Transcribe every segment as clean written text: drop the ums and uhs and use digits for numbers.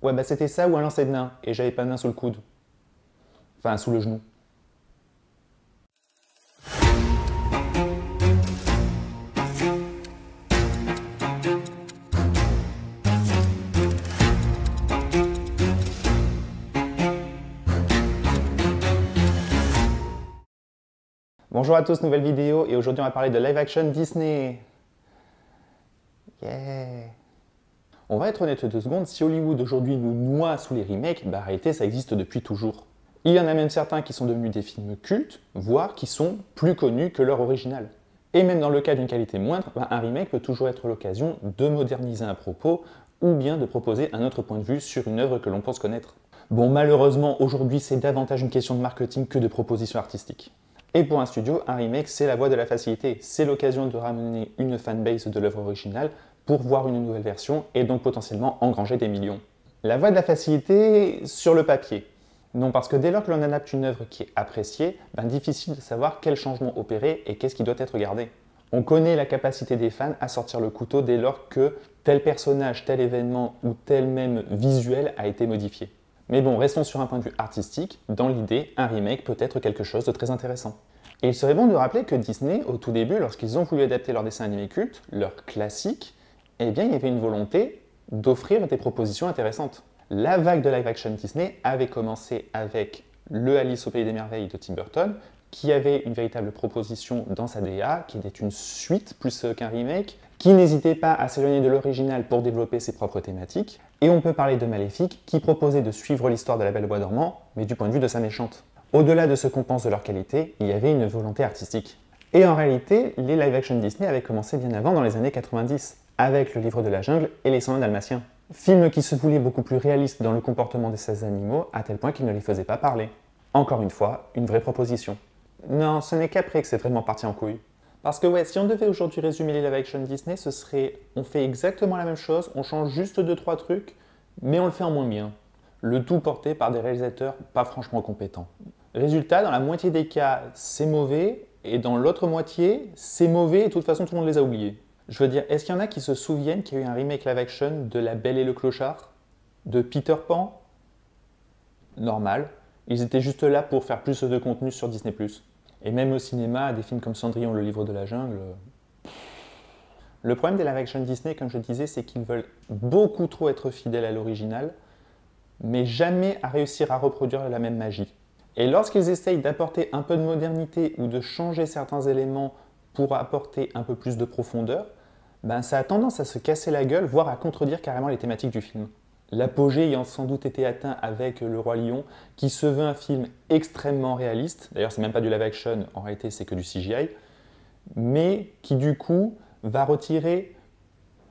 Ouais, bah c'était ça ou un lancer de nain, et j'avais pas de nain sous le coude. Enfin, sous le genou. Bonjour à tous, nouvelle vidéo, et aujourd'hui on va parler de live action Disney. Yeah. On va être honnête 2 secondes, si Hollywood aujourd'hui nous noie sous les remakes, bah en réalité ça existe depuis toujours. Il y en a même certains qui sont devenus des films cultes, voire qui sont plus connus que leur original. Et même dans le cas d'une qualité moindre, bah un remake peut toujours être l'occasion de moderniser un propos ou bien de proposer un autre point de vue sur une œuvre que l'on pense connaître. Bon, malheureusement, aujourd'hui c'est davantage une question de marketing que de proposition artistique. Et pour un studio, un remake, c'est la voie de la facilité. C'est l'occasion de ramener une fanbase de l'œuvre originale pour voir une nouvelle version et donc potentiellement engranger des millions. La voie de la facilité sur le papier. Non, parce que dès lors que l'on adapte une œuvre qui est appréciée, difficile de savoir quel changement opérer et qu'est-ce qui doit être gardé. On connaît la capacité des fans à sortir le couteau dès lors que tel personnage, tel événement ou tel même visuel a été modifié. Mais bon, restons sur un point de vue artistique. Dans l'idée, un remake peut être quelque chose de très intéressant. Et il serait bon de rappeler que Disney, au tout début, lorsqu'ils ont voulu adapter leur dessin animé culte, leur classique, eh bien, il y avait une volonté d'offrir des propositions intéressantes. La vague de live-action Disney avait commencé avec le Alice au Pays des Merveilles de Tim Burton, qui avait une véritable proposition dans sa DA, qui était une suite plus qu'un remake, qui n'hésitait pas à s'éloigner de l'original pour développer ses propres thématiques. Et on peut parler de Maléfique, qui proposait de suivre l'histoire de la Belle au Bois dormant, mais du point de vue de sa méchante. Au-delà de ce qu'on pense de leur qualité, il y avait une volonté artistique. Et en réalité, les live-action Disney avaient commencé bien avant, dans les années 90, avec Le Livre de la Jungle et Les 101 Dalmatiens. Films qui se voulaient beaucoup plus réalistes dans le comportement de ces animaux, à tel point qu'ils ne les faisaient pas parler. Encore une fois, une vraie proposition. Non, ce n'est qu'après que c'est vraiment parti en couille. Parce que ouais, si on devait aujourd'hui résumer les live-action Disney, ce serait on fait exactement la même chose, on change juste 2-3 trucs, mais on le fait en moins bien. Le tout porté par des réalisateurs pas franchement compétents. Résultat, dans la moitié des cas, c'est mauvais, et dans l'autre moitié, c'est mauvais et de toute façon tout le monde les a oubliés. Je veux dire, est-ce qu'il y en a qui se souviennent qu'il y a eu un remake live-action de La Belle et le Clochard? De Peter Pan? Normal. Ils étaient juste là pour faire plus de contenu sur Disney+. Et même au cinéma, des films comme Cendrillon, Le Livre de la Jungle... Le problème des live-action Disney, comme je disais, c'est qu'ils veulent beaucoup trop être fidèles à l'original, mais jamais à réussir à reproduire la même magie. Et lorsqu'ils essayent d'apporter un peu de modernité ou de changer certains éléments pour apporter un peu plus de profondeur, ça a tendance à se casser la gueule, voire à contredire carrément les thématiques du film. L'apogée ayant sans doute été atteint avec Le Roi Lion, qui se veut un film extrêmement réaliste, d'ailleurs c'est même pas du live action, en réalité c'est que du CGI, mais qui du coup va retirer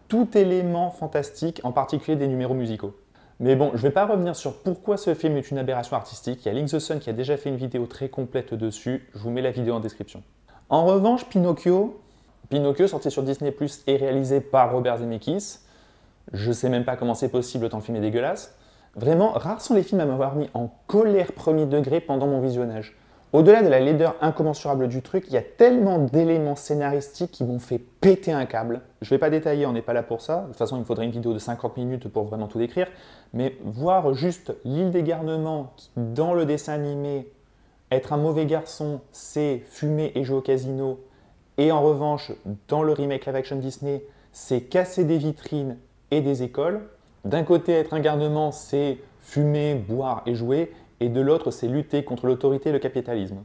tout élément fantastique, en particulier des numéros musicaux. Mais bon, je ne vais pas revenir sur pourquoi ce film est une aberration artistique, il y a Link the Sun qui a déjà fait une vidéo très complète dessus, je vous mets la vidéo en description. En revanche, Pinocchio sorti sur Disney+, et réalisé par Robert Zemeckis, je sais même pas comment c'est possible tant le film est dégueulasse. Vraiment, rares sont les films à m'avoir mis en colère premier degré pendant mon visionnage. Au-delà de la laideur incommensurable du truc, il y a tellement d'éléments scénaristiques qui m'ont fait péter un câble. Je vais pas détailler, on n'est pas là pour ça. De toute façon, il me faudrait une vidéo de 50 minutes pour vraiment tout décrire. Mais voir juste l'île des garnements qui, dans le dessin animé, être un mauvais garçon, c'est fumer et jouer au casino. Et en revanche, dans le remake live action Disney, c'est casser des vitrines et des écoles. D'un côté, être un garnement, c'est fumer, boire et jouer, et de l'autre, c'est lutter contre l'autorité et le capitalisme.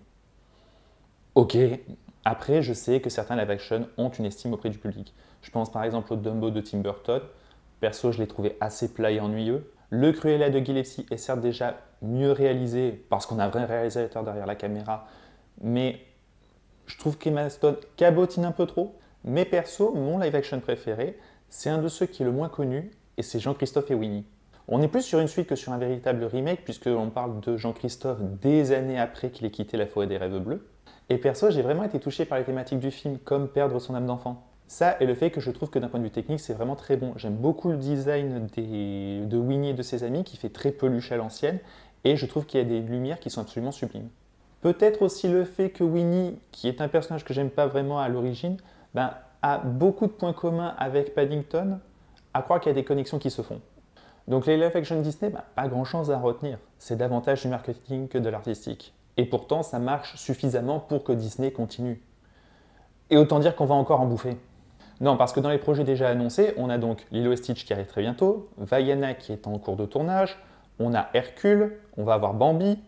Ok, après, je sais que certains live-action ont une estime auprès du public. Je pense par exemple au Dumbo de Tim Burton. Perso, je l'ai trouvé assez plat et ennuyeux. Le Cruella de Gillespie est certes déjà mieux réalisé, parce qu'on a un vrai réalisateur derrière la caméra, mais je trouve qu'Emma Stone cabotine un peu trop. Mais perso, mon live-action préféré, c'est un de ceux qui est le moins connu, et c'est Jean-Christophe et Winnie. On est plus sur une suite que sur un véritable remake, puisqu'on parle de Jean-Christophe des années après qu'il ait quitté la forêt des rêves bleus. Et perso, j'ai vraiment été touché par les thématiques du film, comme perdre son âme d'enfant. Ça et le fait que je trouve que d'un point de vue technique, c'est vraiment très bon. J'aime beaucoup le design de Winnie et de ses amis, qui fait très peluche à l'ancienne, et je trouve qu'il y a des lumières qui sont absolument sublimes. Peut-être aussi le fait que Winnie, qui est un personnage que j'aime pas vraiment à l'origine, a beaucoup de points communs avec Paddington, à croire qu'il y a des connexions qui se font. Donc les live-action Disney, pas grand-chose à retenir. C'est davantage du marketing que de l'artistique. Et pourtant, ça marche suffisamment pour que Disney continue. Et autant dire qu'on va encore en bouffer. Non, parce que dans les projets déjà annoncés, on a donc Lilo et Stitch qui arrive très bientôt, Vaiana qui est en cours de tournage, on a Hercule, on va avoir Bambi,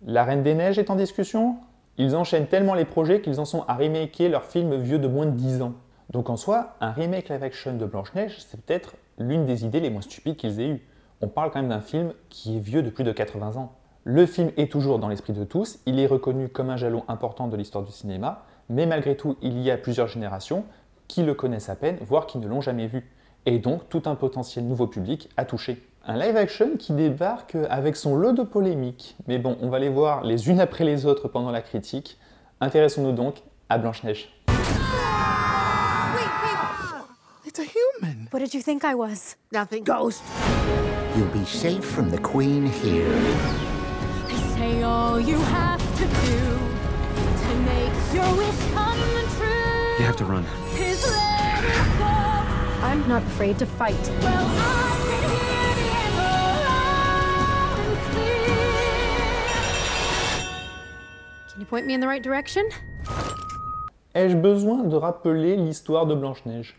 La Reine des Neiges est en discussion. Ils enchaînent tellement les projets qu'ils en sont à remaker leurs films vieux de moins de 10 ans. Donc en soi, un remake live-action de Blanche-Neige, c'est peut-être l'une des idées les moins stupides qu'ils aient eues. On parle quand même d'un film qui est vieux de plus de 80 ans. Le film est toujours dans l'esprit de tous, il est reconnu comme un jalon important de l'histoire du cinéma, mais malgré tout, il y a plusieurs générations qui le connaissent à peine, voire qui ne l'ont jamais vu. Et donc, tout un potentiel nouveau public à toucher. Un live-action qui débarque avec son lot de polémiques. Mais bon, on va les voir les unes après les autres pendant la critique. Intéressons-nous donc à Blanche-Neige. It's a human. What did you think I was? Nothing. Ghost. You'll be safe from the Queen here. They say all you have to do to make your wish come true. You have to run. Is let it go. I'm not afraid to fight. Well, I can hear the echo loud and clear. Can you point me in the right direction? Ai-je besoin de rappeler l'histoire de Blanche-Neige ?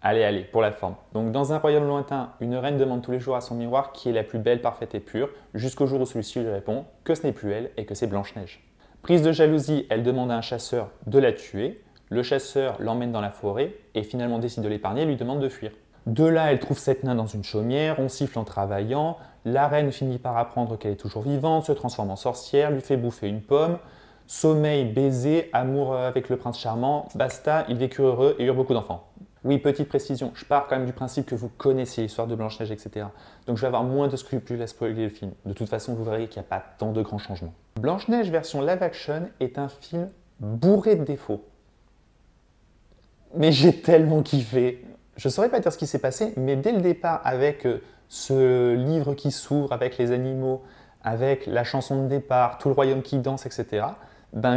Allez, pour la forme. Donc dans un royaume lointain, une reine demande tous les jours à son miroir qui est la plus belle, parfaite et pure, jusqu'au jour où celui-ci lui répond que ce n'est plus elle et que c'est Blanche-Neige. Prise de jalousie, elle demande à un chasseur de la tuer. Le chasseur l'emmène dans la forêt et finalement décide de l'épargner et lui demande de fuir. De là, elle trouve cette nain dans une chaumière, on siffle en travaillant, la reine finit par apprendre qu'elle est toujours vivante, se transforme en sorcière, lui fait bouffer une pomme, sommeil, baiser, amour avec le prince charmant, basta, ils vécurent heureux et eurent beaucoup d'enfants. Oui, petite précision, je pars quand même du principe que vous connaissez l'histoire de Blanche-Neige, etc. Donc je vais avoir moins de scrupules à spoiler le film. De toute façon, vous verrez qu'il n'y a pas tant de grands changements. Blanche-Neige version live-action est un film bourré de défauts. Mais j'ai tellement kiffé. Je ne saurais pas dire ce qui s'est passé, mais dès le départ, avec ce livre qui s'ouvre, avec les animaux, avec la chanson de départ, tout le royaume qui danse, etc.,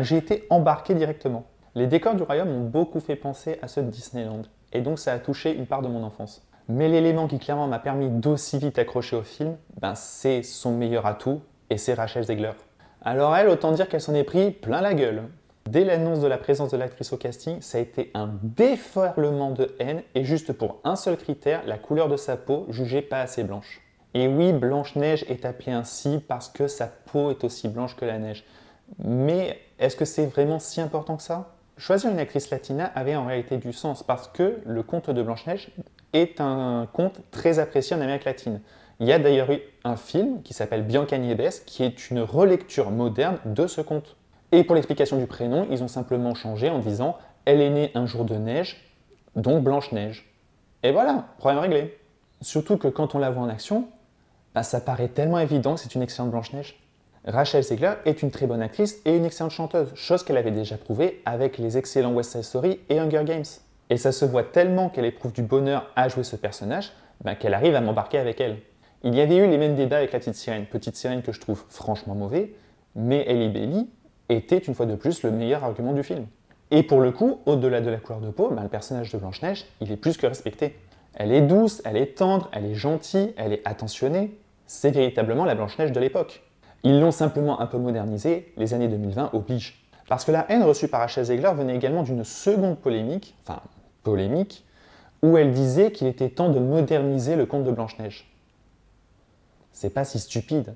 j'ai été embarqué directement. Les décors du royaume m'ont beaucoup fait penser à ceux de Disneyland. Et donc ça a touché une part de mon enfance. Mais l'élément qui clairement m'a permis d'aussi vite accrocher au film, c'est son meilleur atout, et c'est Rachel Zegler. Alors elle, autant dire qu'elle s'en est pris plein la gueule. Dès l'annonce de la présence de l'actrice au casting, ça a été un déferlement de haine, et juste pour un seul critère, la couleur de sa peau, jugée pas assez blanche. Et oui, Blanche-Neige est appelée ainsi parce que sa peau est aussi blanche que la neige. Mais est-ce que c'est vraiment si important que ça ? Choisir une actrice latina avait en réalité du sens parce que le conte de Blanche-Neige est un conte très apprécié en Amérique latine. Il y a d'ailleurs eu un film qui s'appelle Bianca-Nieves qui est une relecture moderne de ce conte. Et pour l'explication du prénom, ils ont simplement changé en disant « Elle est née un jour de neige, donc Blanche-Neige ». Et voilà, problème réglé. Surtout que quand on la voit en action, ça paraît tellement évident que c'est une excellente Blanche-Neige. Rachel Zegler est une très bonne actrice et une excellente chanteuse, chose qu'elle avait déjà prouvée avec les excellents West Side Story et Hunger Games. Et ça se voit tellement qu'elle éprouve du bonheur à jouer ce personnage, qu'elle arrive à m'embarquer avec elle. Il y avait eu les mêmes débats avec la petite sirène que je trouve franchement mauvais, mais Halle Bailey était une fois de plus le meilleur argument du film. Et pour le coup, au-delà de la couleur de peau, le personnage de Blanche-Neige, il est plus que respecté. Elle est douce, elle est tendre, elle est gentille, elle est attentionnée. C'est véritablement la Blanche-Neige de l'époque. Ils l'ont simplement un peu modernisé, les années 2020 obligent. Parce que la haine reçue par Rachel Zegler venait également d'une seconde polémique, où elle disait qu'il était temps de moderniser le conte de Blanche-Neige. C'est pas si stupide.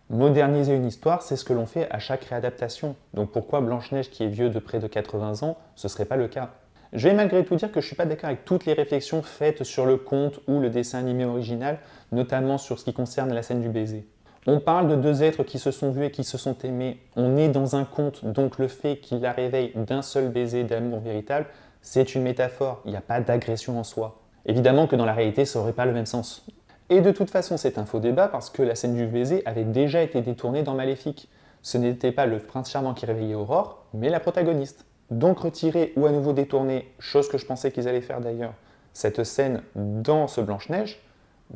Moderniser une histoire, c'est ce que l'on fait à chaque réadaptation. Donc pourquoi Blanche-Neige, qui est vieux de près de 80 ans, ce serait pas le cas? Je vais malgré tout dire que je suis pas d'accord avec toutes les réflexions faites sur le conte ou le dessin animé original, notamment sur ce qui concerne la scène du baiser. On parle de deux êtres qui se sont vus et qui se sont aimés. On est dans un conte, donc le fait qu'il la réveille d'un seul baiser d'amour véritable, c'est une métaphore, il n'y a pas d'agression en soi. Évidemment que dans la réalité, ça n'aurait pas le même sens. Et de toute façon, c'est un faux débat parce que la scène du baiser avait déjà été détournée dans Maléfique. Ce n'était pas le prince charmant qui réveillait Aurore, mais la protagoniste. Donc retirer ou à nouveau détourner, chose que je pensais qu'ils allaient faire d'ailleurs, cette scène dans ce Blanche-Neige,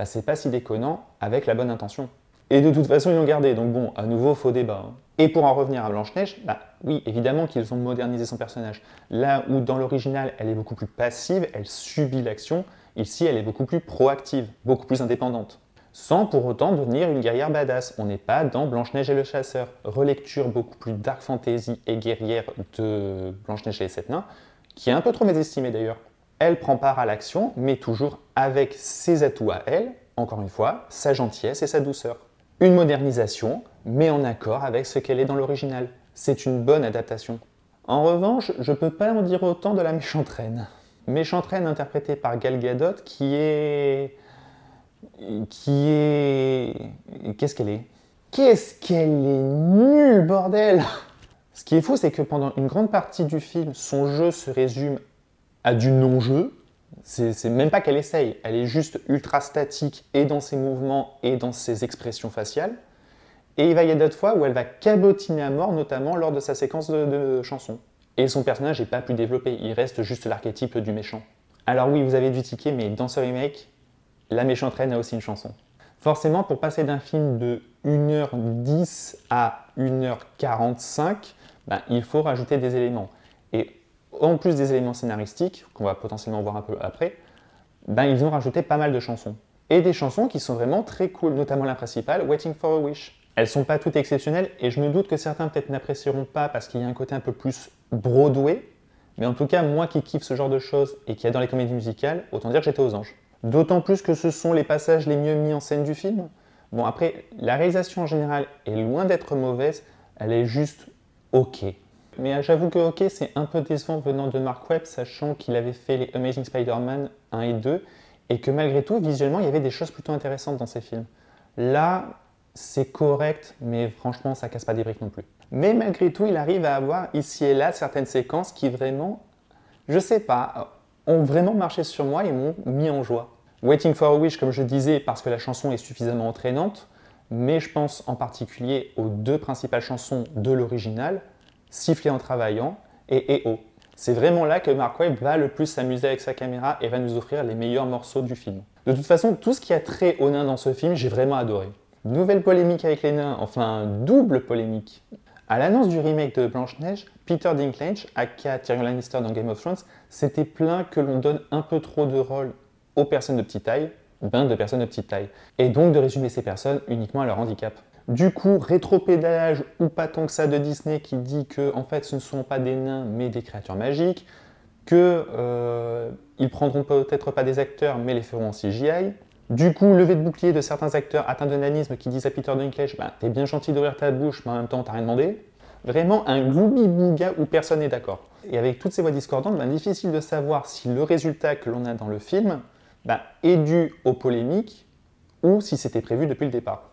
c'est pas si déconnant avec la bonne intention. Et de toute façon, ils l'ont gardé, donc bon, à nouveau, faux débat. Et pour en revenir à Blanche-Neige, oui, évidemment qu'ils ont modernisé son personnage. Là où dans l'original, elle est beaucoup plus passive, elle subit l'action, Ici, elle est beaucoup plus proactive, beaucoup plus indépendante, sans pour autant devenir une guerrière badass. On n'est pas dans Blanche-Neige et le chasseur. Relecture beaucoup plus dark fantasy et guerrière de Blanche-Neige et les 7 nains, qui est un peu trop mésestimée d'ailleurs. Elle prend part à l'action, mais toujours avec ses atouts à elle, encore une fois, sa gentillesse et sa douceur. Une modernisation, mais en accord avec ce qu'elle est dans l'original. C'est une bonne adaptation. En revanche, je peux pas en dire autant de la méchante reine. Méchante reine interprétée par Gal Gadot qui est... Qu'est-ce qu'elle est? Qu'est-ce qu'elle est nulle, bordel! Ce qui est fou, c'est que pendant une grande partie du film, son jeu se résume à du non-jeu. C'est même pas qu'elle essaye, elle est juste ultra statique et dans ses mouvements et dans ses expressions faciales. Et il va y avoir d'autres fois où elle va cabotiner à mort, notamment lors de sa séquence de chansons. Et son personnage n'est pas plus développé, il reste juste l'archétype du méchant. Alors oui, vous avez du ticket, mais dans ce remake, la méchante reine a aussi une chanson. Forcément, pour passer d'un film de 1h10 à 1h45, il faut rajouter des éléments. Et en plus des éléments scénaristiques, qu'on va potentiellement voir un peu après, ils ont rajouté pas mal de chansons. Et des chansons qui sont vraiment très cool, notamment la principale, Waiting for a Wish. Elles sont pas toutes exceptionnelles, et je me doute que certains peut-être n'apprécieront pas parce qu'il y a un côté un peu plus Broadway, mais en tout cas, moi qui kiffe ce genre de choses et qui adore les comédies musicales, autant dire que j'étais aux anges. D'autant plus que ce sont les passages les mieux mis en scène du film. Bon, après, la réalisation en général est loin d'être mauvaise, elle est juste ok. Mais j'avoue que ok, c'est un peu décevant venant de Mark Webb, sachant qu'il avait fait les Amazing Spider-Man 1 et 2, et que malgré tout, visuellement, il y avait des choses plutôt intéressantes dans ces films. Là, c'est correct, mais franchement, ça casse pas des briques non plus. Mais malgré tout, il arrive à avoir ici et là certaines séquences qui vraiment, je sais pas, ont vraiment marché sur moi et m'ont mis en joie. Waiting for a Wish, comme je disais, parce que la chanson est suffisamment entraînante, mais je pense en particulier aux deux principales chansons de l'original, Siffler en travaillant et Eh oh. C'est vraiment là que Mark Webb va le plus s'amuser avec sa caméra et va nous offrir les meilleurs morceaux du film. De toute façon, tout ce qui a trait aux nains dans ce film, j'ai vraiment adoré. Nouvelle polémique avec les nains, enfin double polémique. À l'annonce du remake de Blanche-Neige, Peter Dinklage, aka Tyrion Lannister dans Game of Thrones, s'était plaint que l'on donne un peu trop de rôle aux personnes de petite taille, de personnes de petite taille, et donc de résumer ces personnes uniquement à leur handicap. Du coup, rétropédalage ou pas tant que ça de Disney qui dit que en fait ce ne sont pas des nains mais des créatures magiques, que ils prendront peut-être pas des acteurs mais les feront en CGI. Du coup, levée de bouclier de certains acteurs atteints de nanisme qui disent à Peter Dinklage t'es bien gentil d'ouvrir ta bouche mais en même temps t'as rien demandé. Vraiment un gloubi-bouga où personne n'est d'accord. Et avec toutes ces voix discordantes, difficile de savoir si le résultat que l'on a dans le film est dû aux polémiques ou si c'était prévu depuis le départ.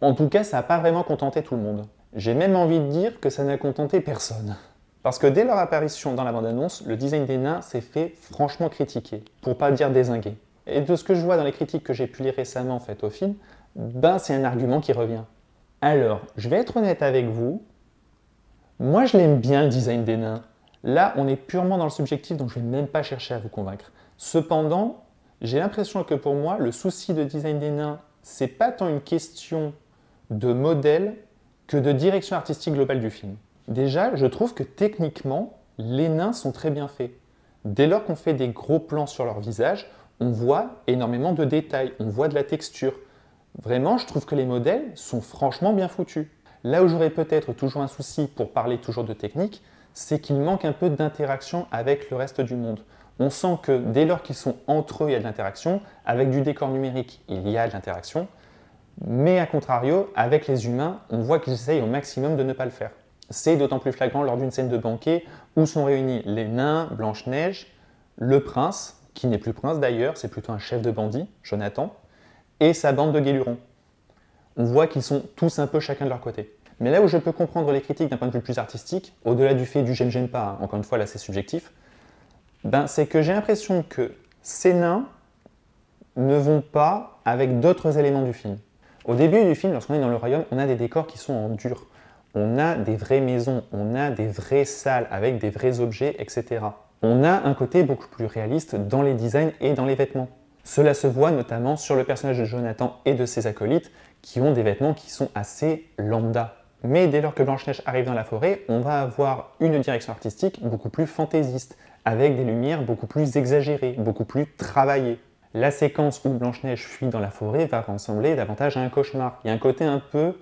En tout cas, ça n'a pas vraiment contenté tout le monde. J'ai même envie de dire que ça n'a contenté personne. Parce que dès leur apparition dans la bande-annonce, le design des nains s'est fait franchement critiquer, pour pas dire dézinguer. Et de ce que je vois dans les critiques que j'ai pu lire récemment faites au film, c'est un argument qui revient. Alors, je vais être honnête avec vous, moi je l'aime bien le design des nains. Là, on est purement dans le subjectif, donc je vais même pas chercher à vous convaincre. Cependant, j'ai l'impression que pour moi, le souci de design des nains, c'est pas tant une question de modèle que de direction artistique globale du film. Déjà, je trouve que techniquement, les nains sont très bien faits. Dès lors qu'on fait des gros plans sur leur visage, on voit énormément de détails, on voit de la texture. Vraiment, je trouve que les modèles sont franchement bien foutus. Là où j'aurais peut-être toujours un souci pour parler toujours de technique, c'est qu'il manque un peu d'interaction avec le reste du monde. On sent que dès lors qu'ils sont entre eux, il y a de l'interaction. Avec du décor numérique, il y a de l'interaction. Mais à contrario, avec les humains, on voit qu'ils essayent au maximum de ne pas le faire. C'est d'autant plus flagrant lors d'une scène de banquet où sont réunis les nains, Blanche-Neige, le prince, qui n'est plus prince d'ailleurs, c'est plutôt un chef de bandit, Jonathan, et sa bande de guélurons. On voit qu'ils sont tous un peu chacun de leur côté. Mais là où je peux comprendre les critiques d'un point de vue plus artistique, au-delà du fait du j'aime pas, encore une fois là c'est subjectif, c'est que j'ai l'impression que ces nains ne vont pas avec d'autres éléments du film. Au début du film, lorsqu'on est dans le royaume, on a des décors qui sont en dur. On a des vraies maisons, on a des vraies salles avec des vrais objets, etc. On a un côté beaucoup plus réaliste dans les designs et dans les vêtements. Cela se voit notamment sur le personnage de Jonathan et de ses acolytes qui ont des vêtements qui sont assez lambda. Mais dès lors que Blanche-Neige arrive dans la forêt, on va avoir une direction artistique beaucoup plus fantaisiste, avec des lumières beaucoup plus exagérées, beaucoup plus travaillées. La séquence où Blanche-Neige fuit dans la forêt va ressembler davantage à un cauchemar. Il y a un côté un peu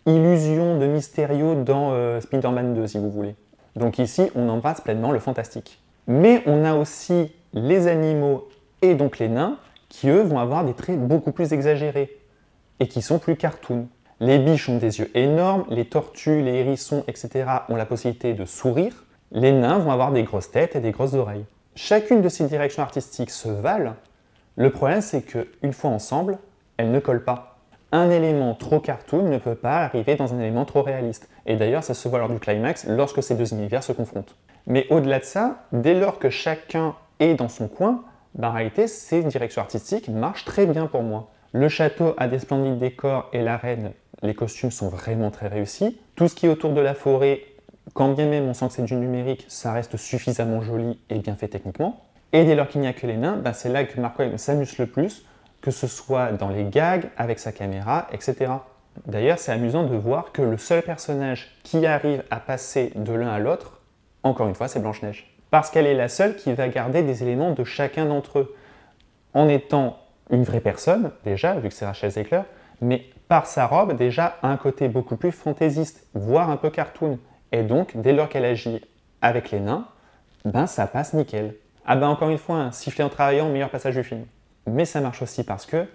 illusion de Mysterio dans Spider-Man 2, si vous voulez. Donc ici, on embrasse pleinement le fantastique. Mais on a aussi les animaux et donc les nains qui, eux, vont avoir des traits beaucoup plus exagérés et qui sont plus cartoon. Les biches ont des yeux énormes, les tortues, les hérissons, etc. ont la possibilité de sourire. Les nains vont avoir des grosses têtes et des grosses oreilles. Chacune de ces directions artistiques se valent. Le problème, c'est qu'une fois ensemble, elles ne collent pas. Un élément trop cartoon ne peut pas arriver dans un élément trop réaliste. Et d'ailleurs, ça se voit lors du climax lorsque ces deux univers se confrontent. Mais au-delà de ça, dès lors que chacun est dans son coin, en réalité, ces directions artistiques marchent très bien pour moi. Le château a des splendides décors et la reine, les costumes sont vraiment très réussis. Tout ce qui est autour de la forêt, quand bien même on sent que c'est du numérique, ça reste suffisamment joli et bien fait techniquement. Et dès lors qu'il n'y a que les nains, c'est là que Mark Waid s'amuse le plus, que ce soit dans les gags, avec sa caméra, etc. D'ailleurs, c'est amusant de voir que le seul personnage qui arrive à passer de l'un à l'autre, encore une fois, c'est Blanche-Neige. Parce qu'elle est la seule qui va garder des éléments de chacun d'entre eux, en étant une vraie personne, déjà, vu que c'est Rachel Zegler, mais par sa robe, déjà, un côté beaucoup plus fantaisiste, voire un peu cartoon. Et donc, dès lors qu'elle agit avec les nains, ça passe nickel. Encore une fois, siffler en travaillant, meilleur passage du film. Mais ça marche aussi parce que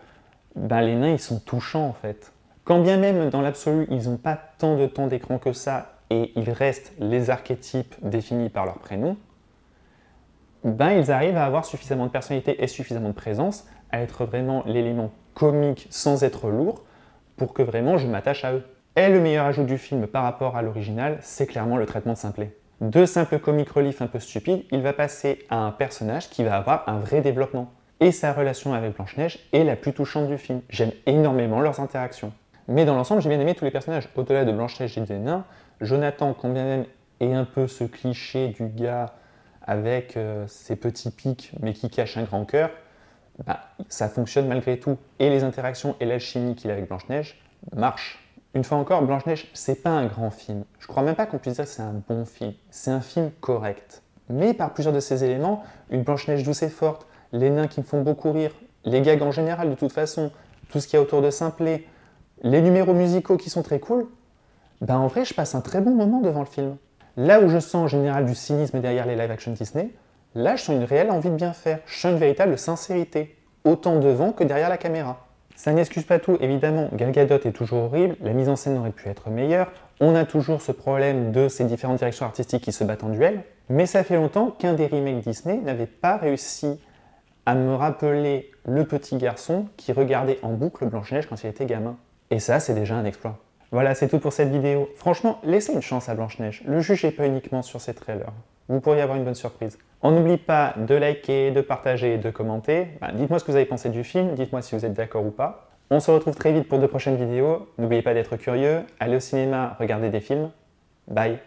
les nains, ils sont touchants en fait. Quand bien même, dans l'absolu, ils n'ont pas tant de temps d'écran que ça, et ils restent les archétypes définis par leur prénom, ils arrivent à avoir suffisamment de personnalité et suffisamment de présence, à être vraiment l'élément comique sans être lourd, pour que vraiment je m'attache à eux. Et le meilleur ajout du film par rapport à l'original, c'est clairement le traitement de Simplet. De simple comic relief un peu stupide, il va passer à un personnage qui va avoir un vrai développement. Et sa relation avec Blanche-Neige est la plus touchante du film. J'aime énormément leurs interactions. Mais dans l'ensemble, j'ai bien aimé tous les personnages. Au-delà de Blanche-Neige et des nains, Jonathan, quand bien même est un peu ce cliché du gars avec ses petits pics mais qui cache un grand cœur, ça fonctionne malgré tout. Et les interactions et l'alchimie qu'il a avec Blanche-Neige marchent. Une fois encore, Blanche-Neige, c'est pas un grand film. Je crois même pas qu'on puisse dire que c'est un bon film. C'est un film correct. Mais par plusieurs de ces éléments, une Blanche-Neige douce et forte, les nains qui me font beaucoup rire, les gags en général de toute façon, tout ce qu'il y a autour de Simplet, les numéros musicaux qui sont très cool, en vrai, je passe un très bon moment devant le film. Là où je sens en général du cynisme derrière les live-action Disney, là, je sens une réelle envie de bien faire. Je sens une véritable sincérité, autant devant que derrière la caméra. Ça n'excuse pas tout, évidemment, Gal Gadot est toujours horrible, la mise en scène aurait pu être meilleure, on a toujours ce problème de ces différentes directions artistiques qui se battent en duel, mais ça fait longtemps qu'un des remakes Disney n'avait pas réussi à me rappeler le petit garçon qui regardait en boucle Blanche-Neige quand il était gamin. Et ça, c'est déjà un exploit. Voilà, c'est tout pour cette vidéo. Franchement, laissez une chance à Blanche-Neige. Le jugez pas uniquement sur ses trailers. Vous pourriez avoir une bonne surprise. On n'oublie pas de liker, de partager et de commenter. Dites-moi ce que vous avez pensé du film, dites-moi si vous êtes d'accord ou pas. On se retrouve très vite pour de prochaines vidéos. N'oubliez pas d'être curieux, allez au cinéma, regardez des films. Bye.